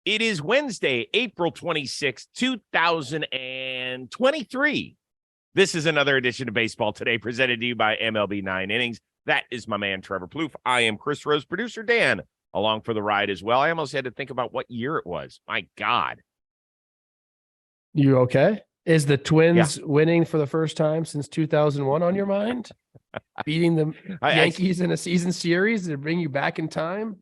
It is Wednesday, April 26th, 2023. This is another edition of Baseball Today presented to you by MLB 9 Innings. That is my man, Trevor Plouffe. I am Chris Rose, producer Dan, along for the ride as well. I almost had to think about what year it was. My God. You okay? Is the Twins winning for the first time since 2001 on your mind? Beating the Yankees in a season series to bring you back in time?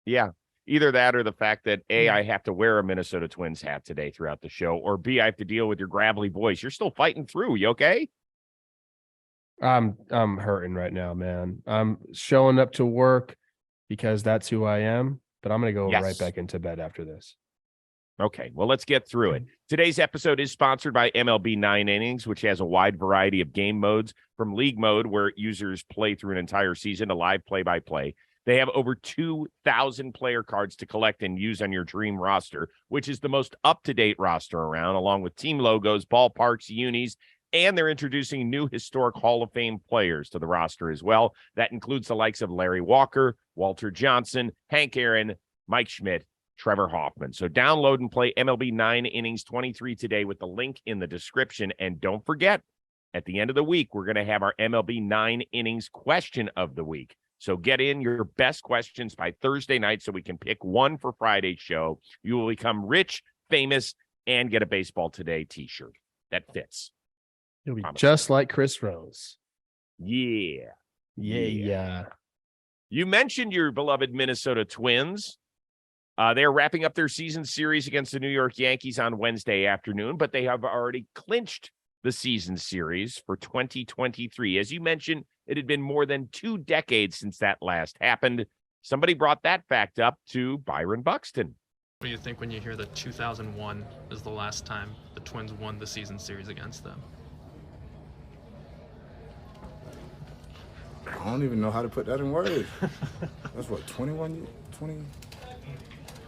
Yeah. Either that or the fact that A, I have to wear a Minnesota Twins hat today throughout the show, or B, I have to deal with your gravelly voice. You're still fighting through. You okay? I'm hurting right now, man. I'm showing up to work because that's who I am, but I'm going to go right back into bed after this. Okay, well, let's get through it. Today's episode is sponsored by MLB 9 Innings, which has a wide variety of game modes, from league mode, where users play through an entire season, to live play-by-play. They have over 2,000 player cards to collect and use on your dream roster, which is the most up-to-date roster around, along with team logos, ballparks, unis, and they're introducing new historic Hall of Fame players to the roster as well. That includes the likes of Larry Walker, Walter Jansen, Hank Aaron, Mike Schmidt, Trevor Hoffman. So download and play MLB 9 Innings 23 today with the link in the description. And don't forget, at the end of the week, we're going to have our MLB 9 Innings question of the week. So get in your best questions by Thursday night so we can pick one for Friday's show. You will become rich, famous, and get a Baseball Today t-shirt that fits. It'll be just like Chris Rose. Yeah. Yeah. You mentioned your beloved Minnesota Twins. They're wrapping up their season series against the New York Yankees on Wednesday afternoon, but they have already clinched the season series for 2023. As you mentioned, it had been more than 2 decades since that last happened. Somebody brought that fact up to Byron Buxton. What do you think when you hear that 2001 is the last time the Twins won the season series against them? I don't even know how to put that in words. That's what, 21 years?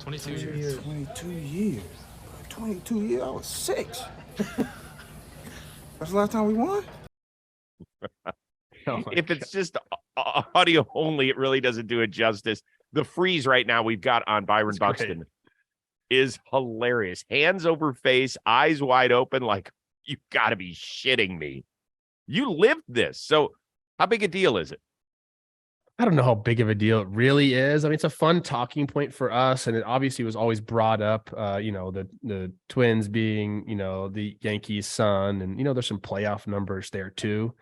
22 years. 22 years. 22 years? I was 6. That's the last time we won? If it's just audio only, it really doesn't do it justice. The freeze right now we've got on Byron Buxton is hilarious. Hands over face, eyes wide open, like, you've got to be shitting me. You lived this. So how big a deal is it? I don't know how big of a deal it really is. I mean, it's a fun talking point for us, and it obviously was always brought up, the Twins being, the Yankees' son, and, there's some playoff numbers there too.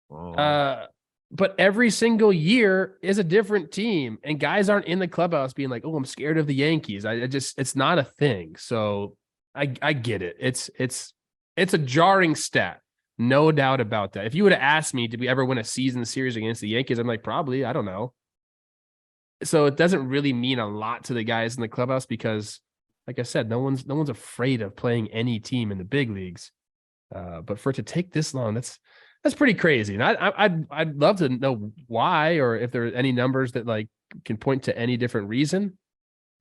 But every single year is a different team, and guys aren't in the clubhouse being like, "Oh, I'm scared of the Yankees." It's not a thing. So I get it. It's a jarring stat. No doubt about that. If you would have asked me, did we ever win a season series against the Yankees? I'm like, probably. I don't know. So it doesn't really mean a lot to the guys in the clubhouse because, like I said, no one's afraid of playing any team in the big leagues. But for it to take this long, that's pretty crazy. And I'd love to know why, or if there are any numbers that like can point to any different reason.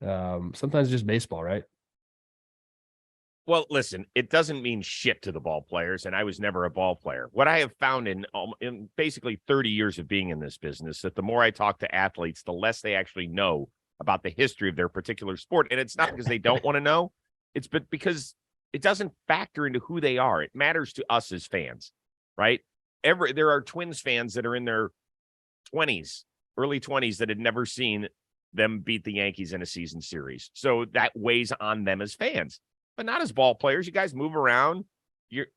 Sometimes it's just baseball, right? Well, listen, it doesn't mean shit to the ball players, and I was never a ball player. What I have found in basically 30 years of being in this business, that the more I talk to athletes, the less they actually know about the history of their particular sport. And it's not because they don't want to know. It's because it doesn't factor into who they are. It matters to us as fans, right? There are Twins fans that are in their 20s, early 20s, that had never seen them beat the Yankees in a season series. So that weighs on them as fans. But not as ball players. You guys move around. You're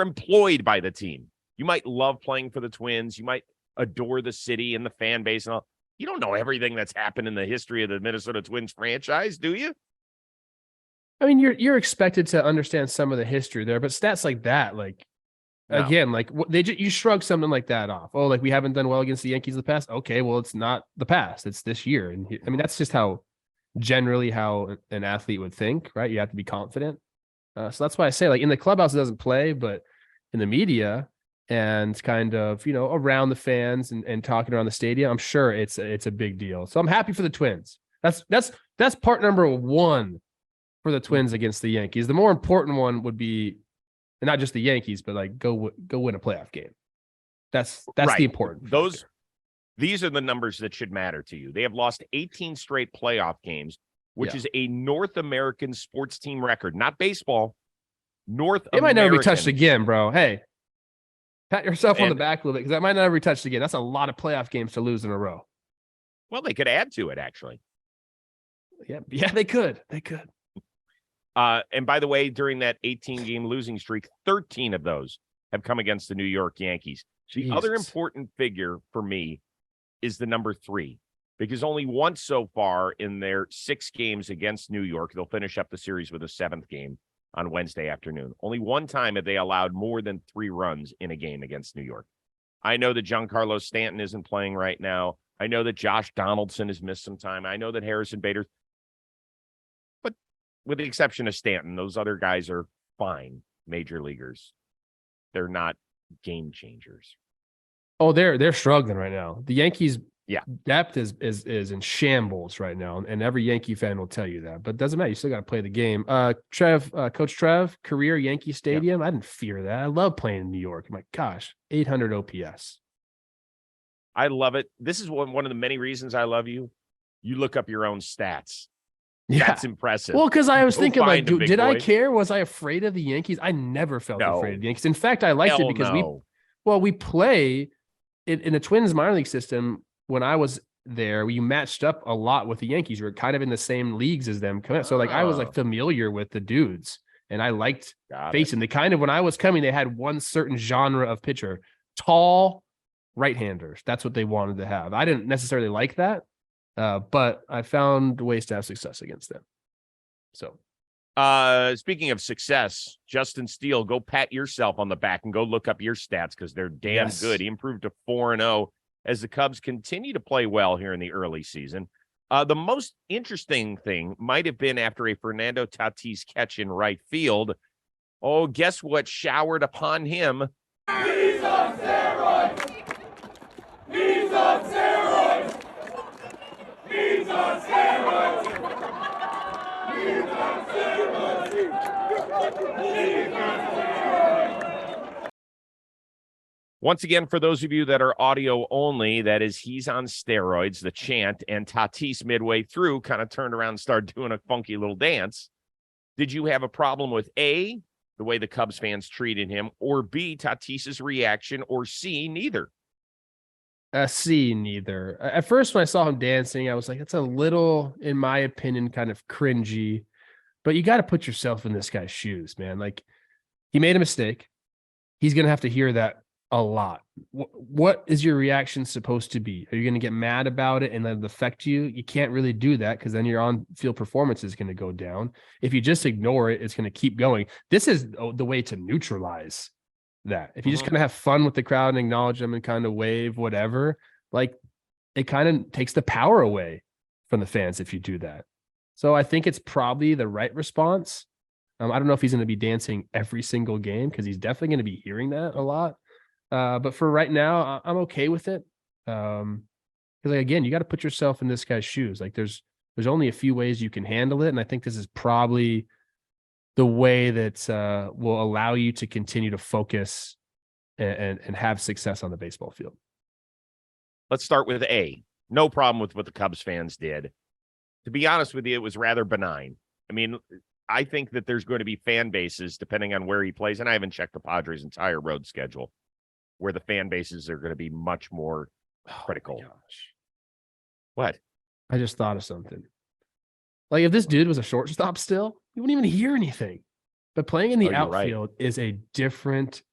employed by the team. You might love playing for the Twins. You might adore the city and the fan base and all. You don't know everything that's happened in the history of the Minnesota Twins franchise, do you? I mean, you're expected to understand some of the history there, but stats like that, again, like you shrug something like that off. Oh, like we haven't done well against the Yankees in the past. Okay, well, it's not the past. It's this year. And I mean, that's just generally how an athlete would think, right? You have to be confident. So that's why I say, like, in the clubhouse, it doesn't play, but in the media and kind of, around the fans and talking around the stadium, I'm sure it's a big deal. So I'm happy for the Twins. That's part number 1 for the Twins against the Yankees. The more important one would be, and not just the Yankees, but like go win a playoff game. That's right. The important factor. These are the numbers that should matter to you. They have lost 18 straight playoff games which is a North American sports team record, not baseball. North It American. might never be touched again, bro. Hey, pat yourself on the back a little bit, because that might never be touched again. That's a lot of playoff games to lose in a row. Well, they could add to it, actually. Yeah, they could. They could. And by the way, during that 18-game losing streak, 13 of those have come against the New York Yankees. The other important figure for me is the number 3, because only once so far in their 6 games against New York, they'll finish up the series with a 7th game on Wednesday afternoon. Only one time have they allowed more than 3 runs in a game against New York. I know that Giancarlo Stanton isn't playing right now. I know that Josh Donaldson has missed some time. I know that Harrison Bader, but with the exception of Stanton, those other guys are fine major leaguers. They're not game changers. Oh, they're struggling right now. The Yankees depth is in shambles right now, and every Yankee fan will tell you that. But it doesn't matter. You still got to play the game. Coach Trev, career Yankee Stadium. I didn't fear that. I love playing in New York. My gosh, 800 OPS. I love it. This is one of the many reasons I love you. You look up your own stats. Yeah. That's impressive. Well, because I was thinking, like, did boy. I care? Was I afraid of the Yankees? I never felt afraid of the Yankees. In fact, I liked it because we play in the Twins minor league system. When I was there, we matched up a lot with the Yankees. We were kind of in the same leagues as them. So like I was like familiar with the dudes, and I liked facing the kind of, when I was coming, they had one certain genre of pitcher, tall right-handers. That's what they wanted to have. I didn't necessarily like that, but I found ways to have success against them. So speaking of success, Justin Steele, go pat yourself on the back and go look up your stats, because they're damn good. He improved to 4-0 as the Cubs continue to play well here in the early season. The most interesting thing might have been after a Fernando Tatis catch in right field. Oh, guess what showered upon him? He's on steroids! He's on steroids! He's on steroids! He's on steroids! He's on steroids! Once again, for those of you that are audio only, that is "He's on steroids," the chant, and Tatis midway through kind of turned around and started doing a funky little dance. Did you have a problem with A, the way the Cubs fans treated him, or B, Tatis's reaction, or C, neither? C, neither. At first, when I saw him dancing, I was like, that's a little, in my opinion, kind of cringy. But you got to put yourself in this guy's shoes, man. Like, he made a mistake. He's going to have to hear that a lot. What is your reaction supposed to be? Are you going to get mad about it and let it affect you? You can't really do that, because then your on-field performance is going to go down. If you just ignore it, it's going to keep going. This is the way to neutralize that. If you just kind of have fun with the crowd and acknowledge them and kind of wave, whatever, like, it kind of takes the power away from the fans if you do that. So I think it's probably the right response. I don't know if he's going to be dancing every single game, because he's definitely going to be hearing that a lot. But for right now, I'm okay with it. Because, like, again, you got to put yourself in this guy's shoes. Like, there's only a few ways you can handle it, and I think this is probably the way that will allow you to continue to focus and have success on the baseball field. Let's start with A. No problem with what the Cubs fans did. To be honest with you, it was rather benign. I mean, I think that there's going to be fan bases, depending on where he plays, and I haven't checked the Padres' entire road schedule, where the fan bases are going to be much more critical. Oh my gosh. What? I just thought of something. Like, if this dude was a shortstop still, you wouldn't even hear anything. But playing in the outfield is a different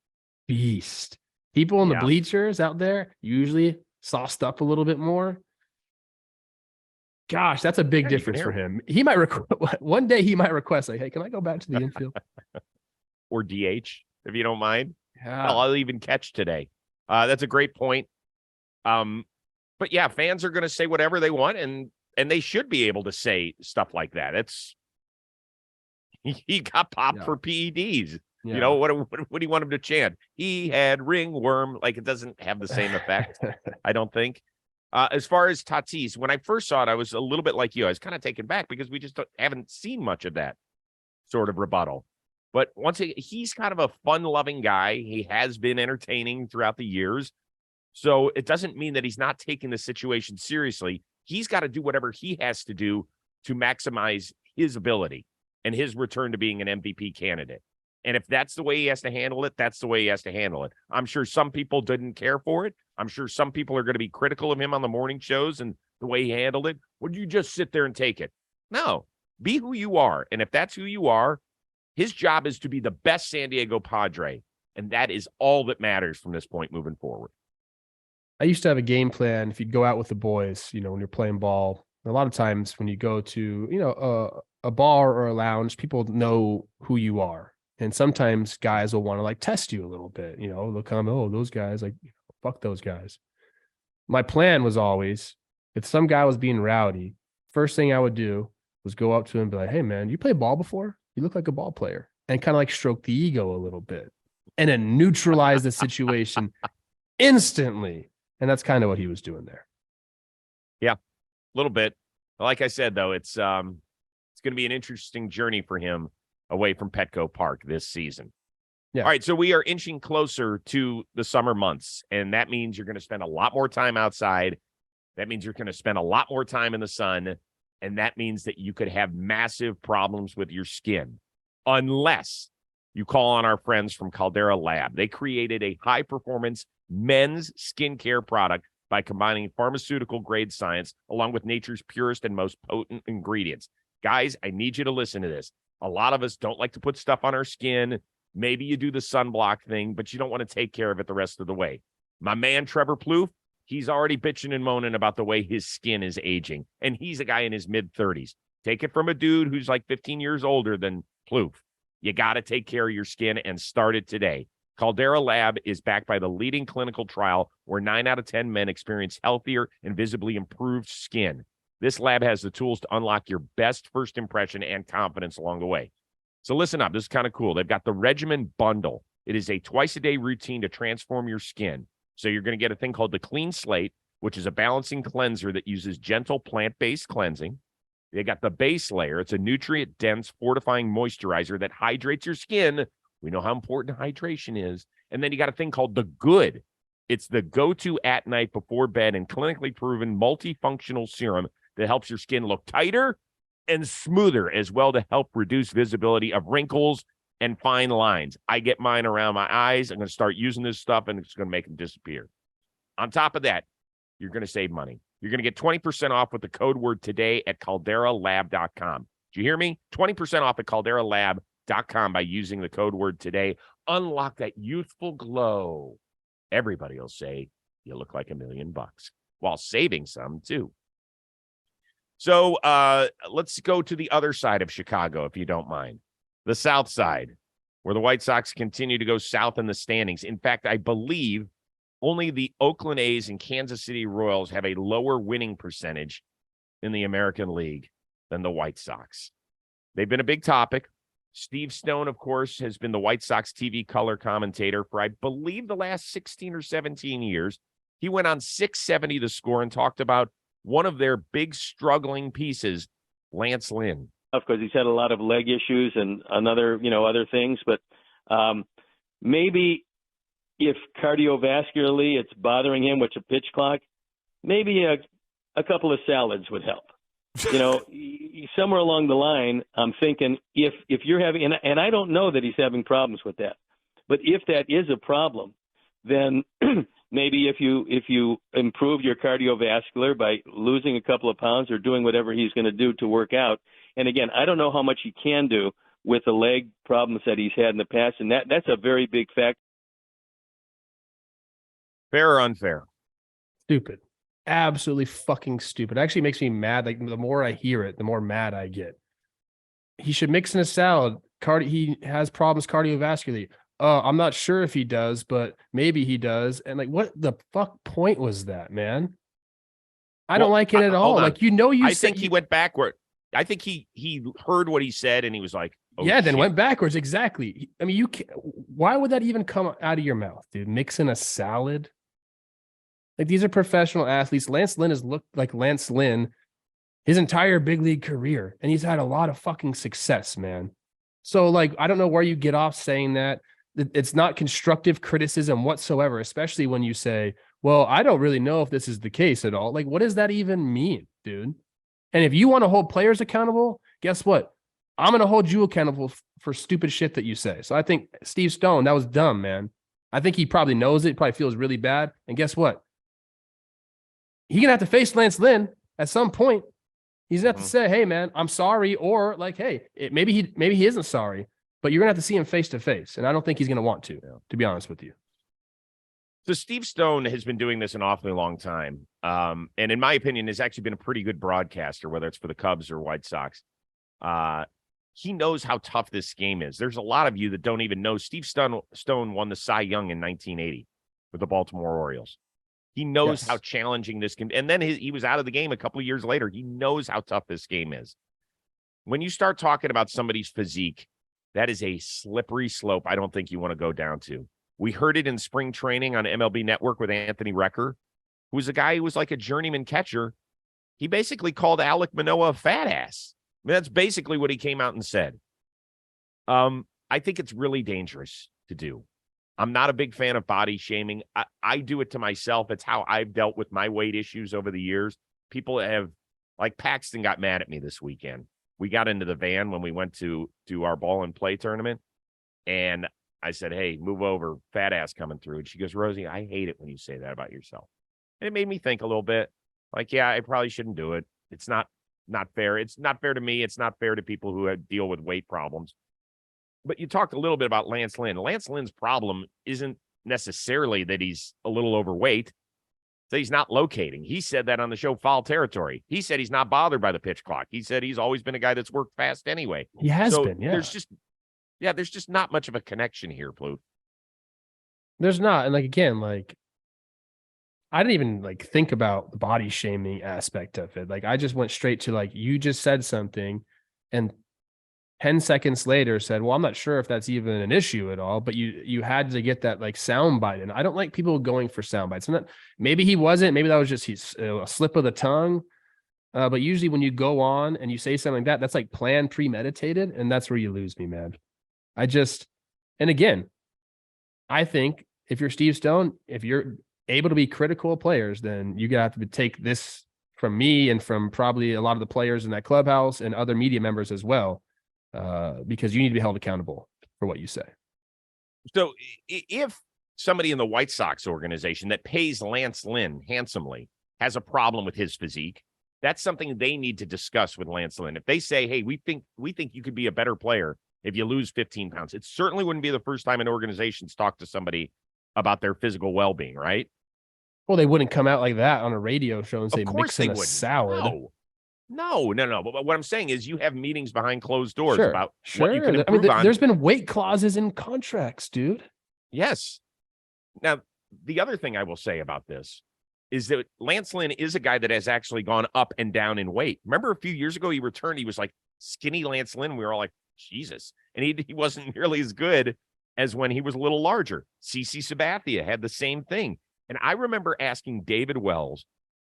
beast. People in the bleachers out there usually sauced up a little bit more. Gosh, that's a big difference for him. He might one day he might request, like, hey, can I go back to the infield? Or DH, if you don't mind. Yeah. I'll even catch today. That's a great point. But yeah, fans are going to say whatever they want, and they should be able to say stuff like that. It's he got popped for PEDs. Yeah. You know, what do you want him to chant? He had ringworm. Like, it doesn't have the same effect, I don't think. As far as Tatis, when I first saw it, I was a little bit like you. I was kind of taken back because we just haven't seen much of that sort of rebuttal. But he's kind of a fun-loving guy. He has been entertaining throughout the years. So it doesn't mean that he's not taking the situation seriously. He's got to do whatever he has to do to maximize his ability and his return to being an MVP candidate. And if that's the way he has to handle it, that's the way he has to handle it. I'm sure some people didn't care for it. I'm sure some people are going to be critical of him on the morning shows and the way he handled it. Would you just sit there and take it? No, be who you are. And if that's who you are, his job is to be the best San Diego Padre. And that is all that matters from this point moving forward. I used to have a game plan. If you'd go out with the boys, when you're playing ball, a lot of times when you go to, a bar or a lounge, people know who you are. And sometimes guys will want to test you a little bit, they'll come, oh, those guys, fuck those guys. My plan was always, if some guy was being rowdy, first thing I would do was go up to him and be like, hey man, you play ball before? You look like a ball player. And kind of stroke the ego a little bit and then neutralize the situation instantly. And that's kind of what he was doing there. Yeah, a little bit. Like I said, though, it's going to be an interesting journey for him away from Petco Park this season. Yeah. All right, so we are inching closer to the summer months, and that means you're going to spend a lot more time outside. That means you're going to spend a lot more time in the sun, and that means that you could have massive problems with your skin unless you call on our friends from Caldera Lab. They created a high-performance men's skincare product by combining pharmaceutical-grade science along with nature's purest and most potent ingredients. Guys, I need you to listen to this. A lot of us don't like to put stuff on our skin. Maybe you do the sunblock thing, but you don't want to take care of it the rest of the way. My man, Trevor Plouffe, he's already bitching and moaning about the way his skin is aging, and he's a guy in his mid-30s. Take it from a dude who's 15 years older than Plouffe. You got to take care of your skin and start it today. Caldera Lab is backed by the leading clinical trial where 9 out of 10 men experience healthier and visibly improved skin. This lab has the tools to unlock your best first impression and confidence along the way. So listen up. This is kind of cool. They've got the Regimen Bundle. It is a twice-a-day routine to transform your skin. So you're going to get a thing called the Clean Slate, which is a balancing cleanser that uses gentle plant-based cleansing. They got the base layer. It's a nutrient-dense fortifying moisturizer that hydrates your skin. We know how important hydration is. And then you got a thing called the Good. It's the go-to at night before bed and clinically proven multifunctional serum that helps your skin look tighter and smoother as well to help reduce visibility of wrinkles and fine lines. I get mine around my eyes. I'm going to start using this stuff, and it's going to make them disappear. On top of that, you're going to save money. You're going to get 20% off with the code word today at calderalab.com. Did you hear me? 20% off at calderalab.com by using the code word today. Unlock that youthful glow. Everybody will say you look like $1 million while saving some too. So let's go to the other side of Chicago, if you don't mind. The south side, where the White Sox continue to go south in the standings. In fact, I believe only the Oakland A's and Kansas City Royals have a lower winning percentage in the American League than the White Sox. They've been a big topic. Steve Stone, of course, has been the White Sox TV color commentator for, I believe, the last 16 or 17 years. He went on 670 The Score and talked about one of their big struggling pieces, Lance Lynn. Because he's had a lot of leg issues and other things, but maybe if cardiovascularly it's bothering him with a pitch clock, maybe a couple of salads would help. Somewhere along the line, I'm thinking if you're having, and I don't know that he's having problems with that, but if that is a problem, then maybe if you improve your cardiovascular by losing a couple of pounds or doing whatever he's going to do to work out. And again, I don't know how much he can do with the leg problems that he's had in the past, and that's a very big factor. Fair or unfair? Stupid. Absolutely fucking stupid. It actually makes me mad. The more I hear it, the more mad I get. He should mix in a salad. He has problems cardiovascularly. I'm not sure if he does, but maybe he does. And what the fuck point was that, man? I don't like it at all. I think he went backward. I think he heard what he said and he was like, oh, yeah, then shit. went backwards. Exactly. I mean, why would that even come out of your mouth, dude? Mix in a salad. These are professional athletes. Lance Lynn has looked like Lance Lynn his entire big league career, and he's had a lot of fucking success, man. So, I don't know where you get off saying that. It's not constructive criticism whatsoever, especially when you say, well, I don't really know if this is the case at all. What does that even mean, dude? And if you want to hold players accountable, guess what? I'm going to hold you accountable for stupid shit that you say. So I think Steve Stone, that was dumb, man. I think he probably knows it, probably feels really bad. And guess what? He's going to have to face Lance Lynn at some point. He's going to have to say, hey, man, I'm sorry. Or like, hey, maybe he isn't sorry, but you're going to have to see him face to face. And I don't think he's going to want to be honest with you. So Steve Stone has been doing this an awfully long time. And in my opinion, has actually been a pretty good broadcaster, whether it's for the Cubs or White Sox. He knows how tough this game is. There's a lot of you that don't even know Steve Stone won the Cy Young in 1980 with the Baltimore Orioles. He knows how challenging this can be. And then he was out of the game a couple of years later. He knows how tough this game is. When you start talking about somebody's physique, that is a slippery slope I don't think you want to go down to. We heard it in spring training on MLB Network with Anthony Recker, who was a guy who was like a journeyman catcher. He basically called Alek Manoah a fat ass. I mean, that's basically what he came out and said. I think it's really dangerous to do. I'm not a big fan of body shaming. I do it to myself. It's how I've dealt with my weight issues over the years. People have, like Paxton got mad at me this weekend. We got into the van when we went to do our ball and play tournament. And I said, hey, move over, fat ass coming through. And she goes, Rosie, I hate it when you say that about yourself. And it made me think a little bit. Like, yeah, I probably shouldn't do it. It's not fair. It's not fair to me. It's not fair to people who deal with weight problems. But you talked a little bit about Lance Lynn. Lance Lynn's problem isn't necessarily that he's a little overweight. So he's not locating. He said that on the show Foul Territory. He said he's not bothered by the pitch clock. He said he's always been a guy that's worked fast anyway. He has been, yeah. There's just not much of a connection here, Plouffe. There's not. And like, again, like, I didn't even like think about the body shaming aspect of it. Like, I just went straight to like, you just said something and 10 seconds later said, well, I'm not sure if that's even an issue at all, but you had to get that like sound bite. And I don't like people going for sound bites. And maybe he wasn't, maybe that was just a slip of the tongue. But usually when you go on and you say something like that, that's like planned, premeditated. And that's where you lose me, man. And again, I think if you're Steve Stone, if you're able to be critical of players, then you have to take this from me and from probably a lot of the players in that clubhouse and other media members as well. Because you need to be held accountable for what you say. So if somebody in the White Sox organization that pays Lance Lynn handsomely has a problem with his physique, that's something they need to discuss with Lance Lynn. If they say, hey, we think you could be a better player if you lose 15 pounds, it certainly wouldn't be the first time an organization's talked to somebody about their physical well-being, right? Well, they wouldn't come out like that on a radio show and say, mix in a salad. No. But what I'm saying is you have meetings behind closed doors about what you can improve improve on. There's been weight clauses in contracts, dude. Yes. Now, the other thing I will say about this is that Lance Lynn is a guy that has actually gone up and down in weight. Remember a few years ago, he returned. He was like skinny Lance Lynn. We were all like, Jesus. And he wasn't nearly as good as when he was a little larger. CC Sabathia had the same thing. And I remember asking David Wells,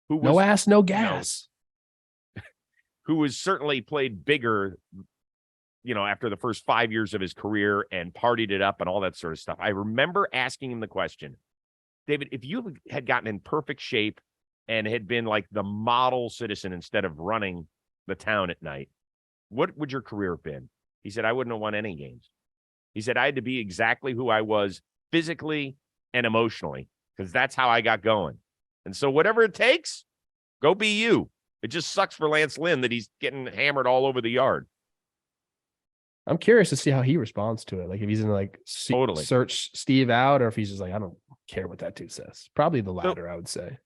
who was no ass, no gas. Who was certainly played bigger, after the first 5 years of his career and partied it up and all that sort of stuff. I remember asking him the question, David, if you had gotten in perfect shape and had been like the model citizen instead of running the town at night, what would your career have been? He said, I wouldn't have won any games. He said, I had to be exactly who I was physically and emotionally because that's how I got going. And so whatever it takes, go be you. It just sucks for Lance Lynn that he's getting hammered all over the yard. I'm curious to see how he responds to it. Like if he's going to totally search Steve out or if he's just like, I don't care what that dude says. Probably the latter, I would say.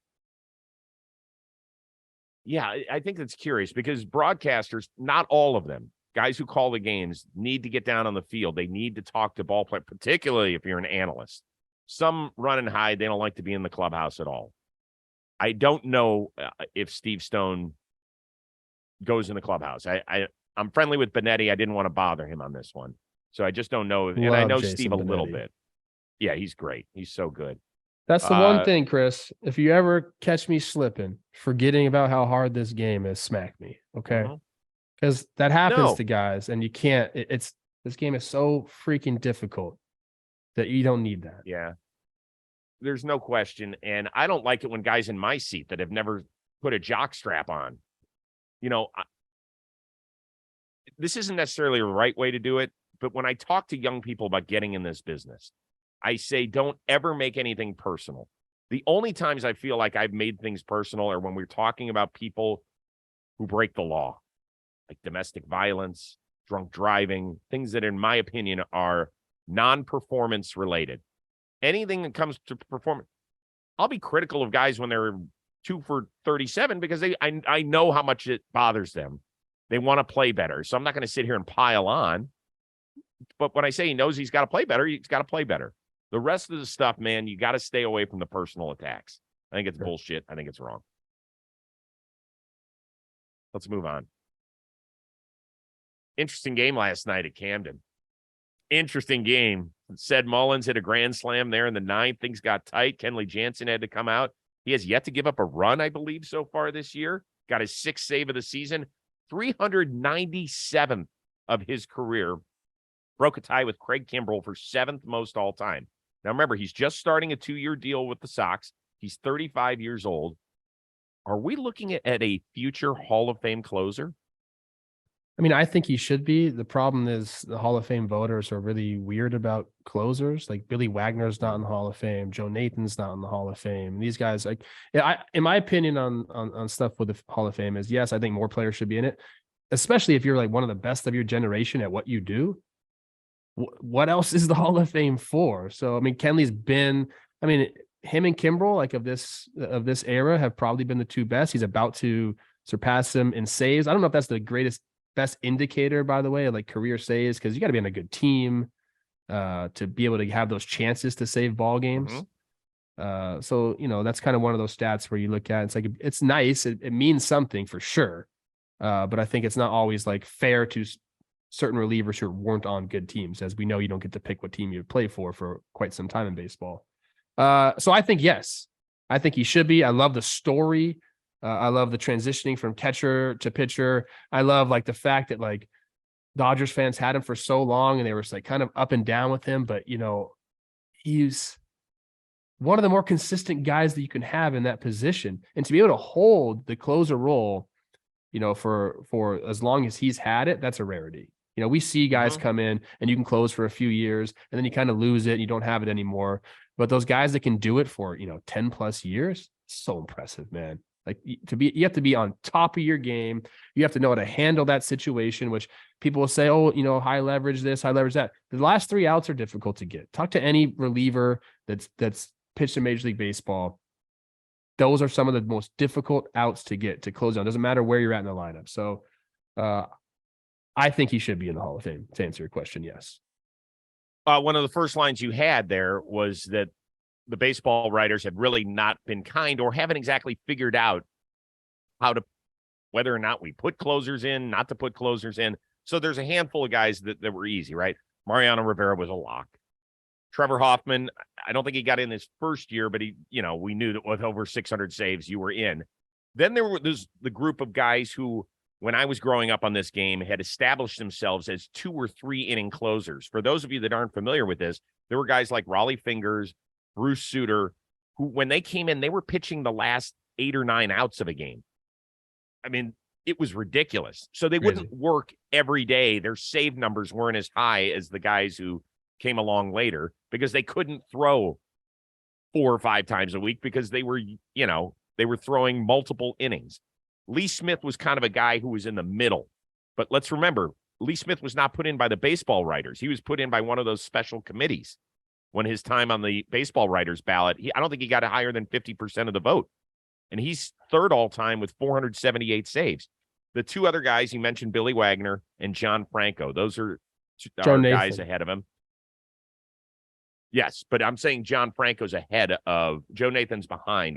Yeah, I think that's curious because broadcasters, not all of them, guys who call the games need to get down on the field. They need to talk to ball players, particularly if you're an analyst. Some run and hide. They don't like to be in the clubhouse at all. I don't know if Steve Stone goes in the clubhouse. I'm friendly with Benetti. I didn't want to bother him on this one. So I just don't know. And I know Jason Steve a little bit. Yeah, he's great. He's so good. That's the one thing, Chris. If you ever catch me slipping, forgetting about how hard this game is, smack me. Okay. Because that happens to guys and you can't, this game is so freaking difficult that you don't need that. Yeah. There's no question. And I don't like it when guys in my seat that have never put a jock strap on this isn't necessarily the right way to do it, but when I talk to young people about getting in this business, I say, don't ever make anything personal. The only times I feel like I've made things personal are when we're talking about people who break the law, like domestic violence, drunk driving, things that, in my opinion, are non-performance related. Anything that comes to performance, I'll be critical of guys when they're 2 for 37 because I know how much it bothers them. They want to play better. So I'm not going to sit here and pile on. But when I say he knows he's got to play better, he's got to play better. The rest of the stuff, man, you got to stay away from the personal attacks. I think it's bullshit. I think it's wrong. Let's move on. Interesting game last night at Camden. Interesting game. Said Mullins hit a grand slam there in the 9th. Things got tight. Kenley Jansen had to come out. He has yet to give up a run, I believe, so far this year. Got his 6th save of the season. 397th of his career. Broke a tie with Craig Kimbrell for 7th most all time. Now, remember, he's just starting a 2-year deal with the Sox. He's 35 years old. Are we looking at a future Hall of Fame closer? I mean, I think he should be. The problem is the Hall of Fame voters are really weird about closers. Like Billy Wagner's not in the Hall of Fame. Joe Nathan's not in the Hall of Fame. These guys, like, in my opinion on stuff with the Hall of Fame is, yes, I think more players should be in it, especially if you're like one of the best of your generation at what you do. What else is the Hall of Fame for? So, I mean, Kenley's been, I mean, him and Kimbrell, like of this era, have probably been the 2 best. He's about to surpass him in saves. I don't know if that's the best indicator, by the way, like career saves, because you got to be on a good team to be able to have those chances to save ball games. Mm-hmm. So, that's kind of one of those stats where you look at, it's like, it's nice. It means something for sure. But I think it's not always like fair to certain relievers who weren't on good teams. As we know, you don't get to pick what team you play for quite some time in baseball. So I think, yes, I think he should be. I love the story. I love the transitioning from catcher to pitcher. I love like the fact that like Dodgers fans had him for so long and they were like kind of up and down with him, but he's one of the more consistent guys that you can have in that position. And to be able to hold the closer role, for as long as he's had it, that's a rarity. We see guys come in and you can close for a few years and then you kind of lose it and you don't have it anymore. But those guys that can do it for, 10 plus years, so impressive, man. Like you have to be on top of your game. You have to know how to handle that situation, which people will say, oh, high leverage this, high leverage that. The last 3 outs are difficult to get. Talk to any reliever that's pitched in Major League Baseball. Those are some of the most difficult outs to get to close on. Doesn't matter where you're at in the lineup. So I think he should be in the Hall of Fame, to answer your question. Yes. One of the first lines you had there was that the baseball writers have really not been kind or haven't exactly figured out whether or not we put closers in, not to put closers in. So there's a handful of guys that were easy, right? Mariano Rivera was a lock. Trevor Hoffman, I don't think he got in his first year, but we knew that with over 600 saves, you were in. Then there's the group of guys who, when I was growing up on this game, had established themselves as 2 or 3 inning closers. For those of you that aren't familiar with this, there were guys like Raleigh Fingers, Bruce Sutter, who, when they came in, they were pitching the last 8 or 9 outs of a game. I mean, it was ridiculous. So they wouldn't work every day. Their save numbers weren't as high as the guys who came along later because they couldn't throw 4 or 5 times a week because they were throwing multiple innings. Lee Smith was kind of a guy who was in the middle. But let's remember, Lee Smith was not put in by the baseball writers. He was put in by one of those special committees. When his time on the baseball writers ballot, I don't think he got higher than 50% of the vote. And he's 3rd all time with 478 saves. The 2 other guys, you mentioned Billy Wagner and John Franco. Those are guys ahead of him. Yes, but I'm saying John Franco's ahead of Joe Nathan's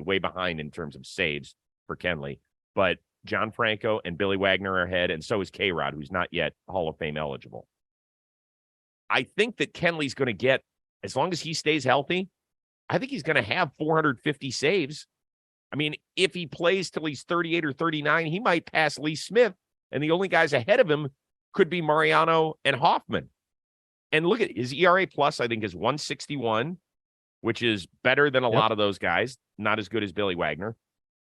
way behind in terms of saves for Kenley. But John Franco and Billy Wagner are ahead, and so is K-Rod, who's not yet Hall of Fame eligible. I think that Kenley's going to get, as long as he stays healthy, I think he's going to have 450 saves. I mean, if he plays till he's 38 or 39, he might pass Lee Smith, and the only guys ahead of him could be Mariano and Hoffman. And look at his ERA plus, I think, is 161, which is better than a lot of those guys, not as good as Billy Wagner.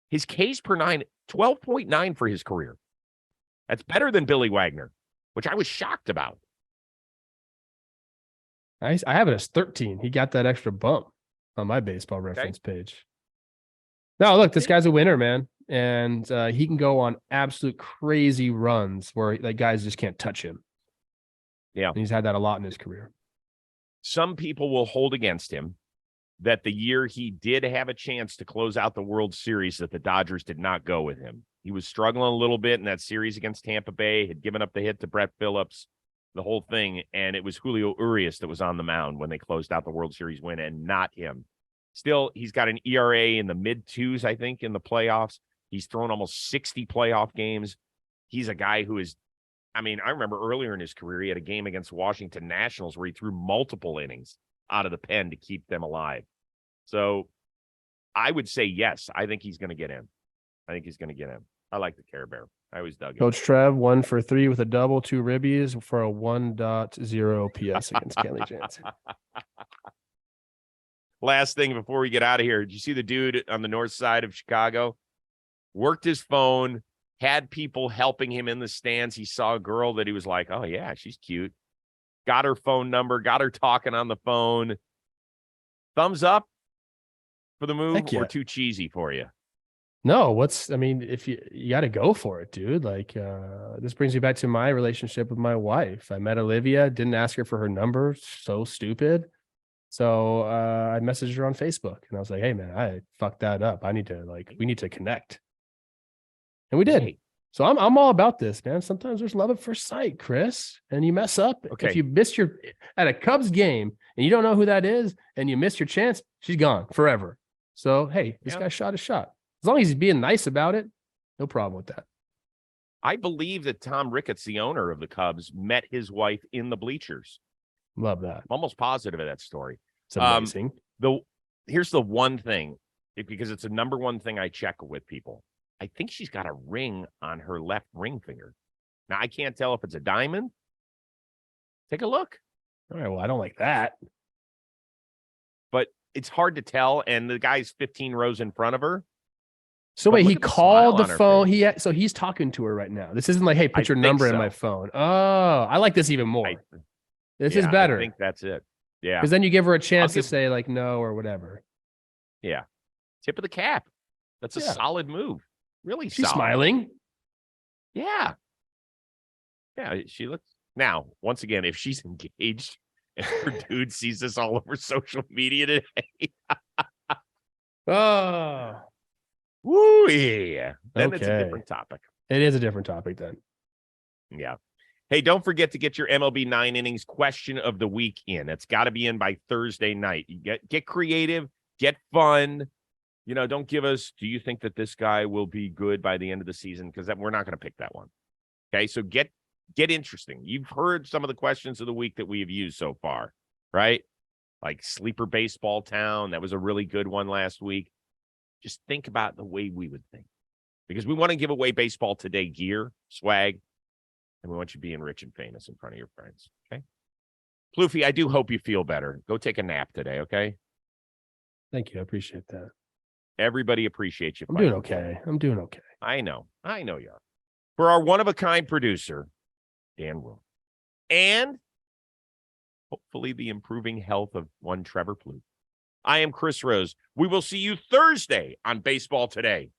His Ks per 9, 12.9 for his career. That's better than Billy Wagner, which I was shocked about. I have it as 13. He got that extra bump on my baseball reference page. No, look, this guy's a winner, man. And he can go on absolute crazy runs where like guys just can't touch him. Yeah. And he's had that a lot in his career. Some people will hold against him that the year he did have a chance to close out the World Series, that the Dodgers did not go with him. He was struggling a little bit in that series against Tampa Bay, had given up the hit to Brett Phillips, the whole thing, and it was Julio Urias that was on the mound when they closed out the World Series win, and not him. Still, he's got an ERA in the mid-twos, I think, in the playoffs. He's thrown almost 60 playoff games. He's a guy who is, I mean, I remember earlier in his career, he had a game against Washington Nationals where he threw multiple innings out of the pen to keep them alive. So I would say yes. I think he's going to get in. I like the Care Bear. I always dug it. Coach Trev, 1 for 3 with a double, 2 ribbies for a 1.0 PS against Kenley Jansen. Last thing before we get out of here. Did you see the dude on the north side of Chicago? Worked his phone, had people helping him in the stands. He saw a girl that he was like, oh, yeah, she's cute. Got her phone number, got her talking on the phone. Thumbs up for the move or too cheesy for you? No, if you got to go for it, dude. Like, this brings me back to my relationship with my wife. I met Olivia, didn't ask her for her number. So stupid. So I messaged her on Facebook and I was like, hey man, I fucked that up. We need to connect. And we did. So I'm all about this, man. Sometimes there's love at first sight, Chris, and you mess up. Okay. If you miss at a Cubs game and you don't know who that is and you miss your chance, she's gone forever. So, hey, this guy shot a shot. As long as he's being nice about it, no problem with that. I believe that Tom Ricketts, the owner of the Cubs, met his wife in the bleachers. Love that. I'm almost positive of that story. It's amazing. Here's the one thing, because it's the number one thing I check with people. I think she's got a ring on her left ring finger. Now, I can't tell if it's a diamond. Take a look. All right, well, I don't like that. But it's hard to tell, and the guy's 15 rows in front of her. So wait, he called the phone. So he's talking to her right now. This isn't like, hey, put your number in my phone. Oh, I like this even more. This is better. I think that's it. Yeah. Because then you give her a chance to say like no or whatever. Yeah. Tip of the cap. That's a solid move. Really She's solid. Smiling. Yeah. Yeah, she looks. Now, once again, if she's engaged and her dude sees this all over social media today. Oh. Woo, yeah. Then it's a different topic. It is a different topic then. Yeah. Hey, don't forget to get your MLB 9 innings question of the week in. It's got to be in by Thursday night. You get creative, get fun. You know, don't give us, do you think that this guy will be good by the end of the season? Because we're not going to pick that one. Okay, so get interesting. You've heard some of the questions of the week that we have used so far, right? Like Sleeper Baseball Town. That was a really good one last week. Just think about the way we would think. Because we want to give away Baseball Today gear, swag, and we want you being rich and famous in front of your friends, okay? Plouffe, I do hope you feel better. Go take a nap today, okay? Thank you. I appreciate that. Everybody appreciates you. I'm doing okay. I know you are. For our one-of-a-kind producer, Dan Rourke, and hopefully the improving health of one Trevor Plouffe, I am Chris Rose. We will see you Thursday on Baseball Today.